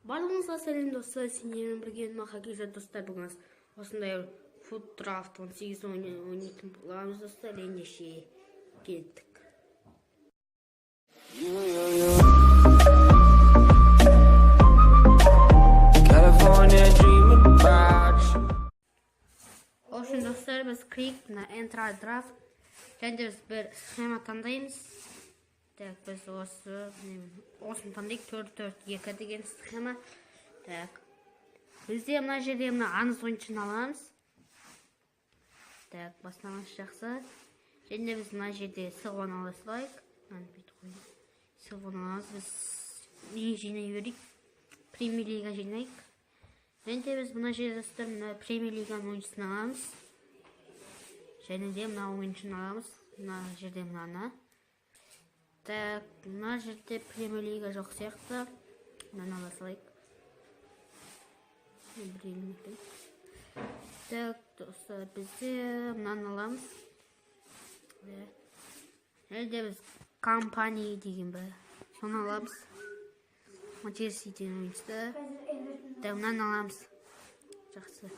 Барлығыңызға сәлем достар, сендермен бірге хоккейші достар. Бүгін осындай фут драфт 18 ойнайтын боламыз достар. Ендеше кеттік. Үшін достар, біз клик на Enter Draft және біз бір схема таңдаймыз. Так, біз осыны таңдайық, 4-4-2 деген схема. Так, бізде мына жерде аңыз ойыншыны аламыз. Так, бастамасы жақсы. Және біз мына жерде сылғаны ала салайық. Сылғаны аламыз, біз не жинай берейік? Премьер лига жинайық. Және біз мына жерде достар премьер лиганың ойыншысын аламыз. Және де мына ойыншыны аламыз. Мына жерде мынаны. Так, мына жерде премьер лига жоқ сияқты. Мынаны ала салайық. Так, достар, бізде мынаны аламыз. Және де біз компания деген бір соны аламыз. Манчестер ойыншысы. Так, мынаны аламыз. Жақсы.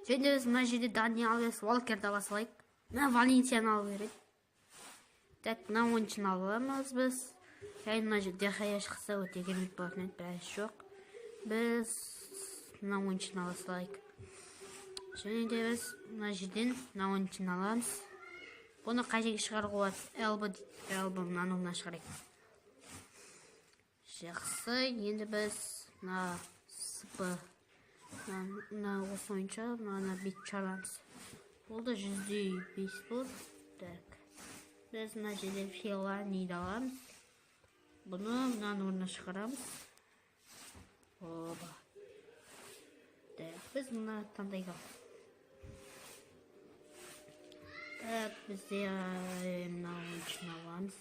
Және де біз мына жерде Дани Алвес Уолкерді ала салайық. Мына Валенсияны алу керек. Так, мына ойыншыны аламыз біз. Және мына жерде Хая шықса өте керемет болатын еді, бірақ жоқ. Біз мына ойыншыны ала салайық. Және де біз мына жерден мына ойыншыны аламыз. Бұны қай жерге шығаруға болады? Элба мынаны шығарайық. Жақсы, енді біз мына сыпы мына осы ойыншы, мына бет шығарамыз. Болды 100% болды. Так, біз мына жерде Феланиді аламыз. Бұны мынаны орнына шығарамыз. Оба. Так, біз мына таңдайға. Так, бізде мына ойыншыны аламыз.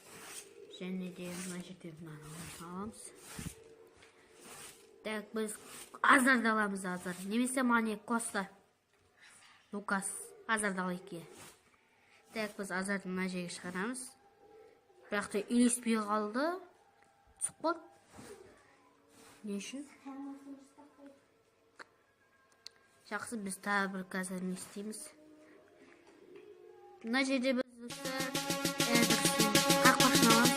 Және де мына жерде мынаны аламыз. Так, біз Азарды аламыз, Азар. Немесе Мане Коста. Лукас. Азарды алайық. Так, біз Азарды мына жерге шығарамыз. Бірақ та үйлеспей қалды. Сұқпал. Не үшін? Жақсы, біз тағы бір қазір не істейміз. Мына жерде біз қақпашын аламыз.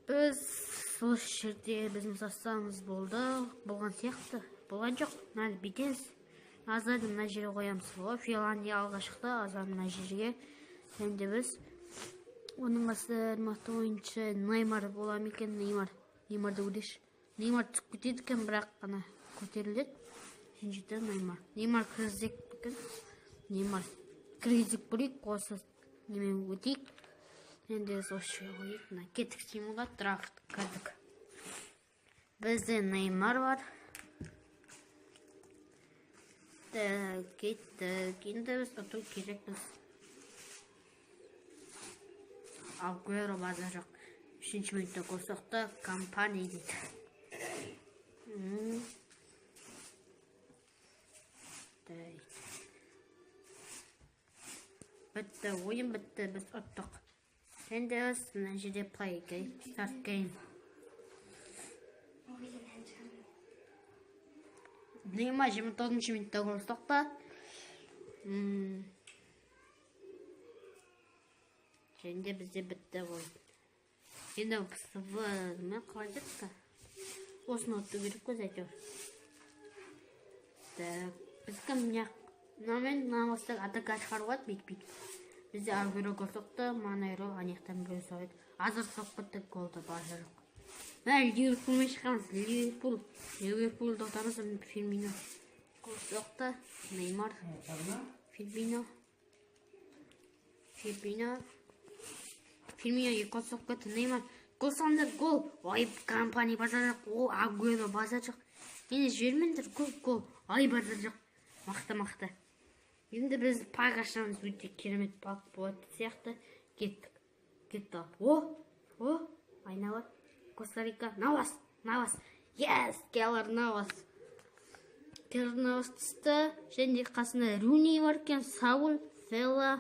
Біз сол жерде біздің составымыз болған сияқты. Болған жоқ. Мына бетеміз. Азарды мына жерге қоямыз. Фелани алға шықты, Азар мына жерге. Енді біз оның мықты ойыншы Неймар бола ма екен? Неймарды көрейікші. Неймар түсіп кетеді екен, бірақ қана көтеріледі. Үшіншіде Неймар кіргізек екен. Неймар кіргізек көрейік, осы немен өтейік. Енді осы жерге қойып, кеттік символға драфт кірдік. Бізде Неймар бар. Кеттік. Енді біз ұту керекпіз. Агуэро база жоқ. 3-ші минутта гол соқты, компания дейді. Бітті, ойын бітті, біз ұттық. Енді біз мына жерде play game, start game. Неймар 29-ші минутта гол соқты. Енді бізде бітті ғой. Енді мен қалай жетті? Осыны ұтты керек көз әйтеуір. Бізгі мынамен намастық атака шығаруға бейт-бейт. Бізде Агуэро гол соқты, Манайро анықтан біреу соғайды. Азыр соқ бітті, голды басы жоқ. Мына Ливерпулмен шығамыз. Ливерпулды ұтамыз, Фирмино гол соқты. Неймар, Фирмино екі соқ кетті. Неймар гол салды, гол. Ой, компания база жоқ. Агуэро база жоқ. Енді жібермеңдер, гол. Ай, база жоқ. Мақта. Енді біз пак ашамыз, өте керемет пак болады сияқты. Кеттік. кетті. Айналат. Коста-Рика, Навас. Yes, Келлер Навас түсті. Және қасында Руни бар екен, Саул, Фелла,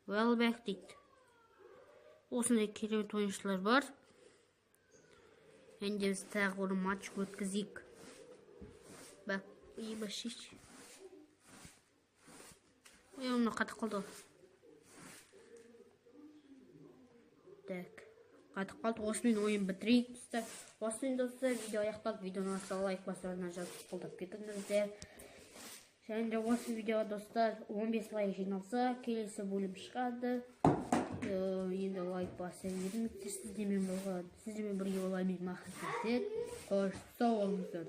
Уэлбек дейді. Осындай керемет ойыншылар бар. Енді біз тағы бір матч өткізейік. Бәк, ебашиш. Оны қатып қалды. Так, қатып қалды. Осымен ойын бітірейік достар. Осымен достар, видео аяқталды. Видеоны аса лайк басуына жазып қолдап кетіңіздер. Және де осы видео достар 15 лайк жиналса, келесі бөлім шығады. Енді лайк баса беріңіздер. Сіздермен бірге оламын мақсат етеді. Қош сау болыңыздар.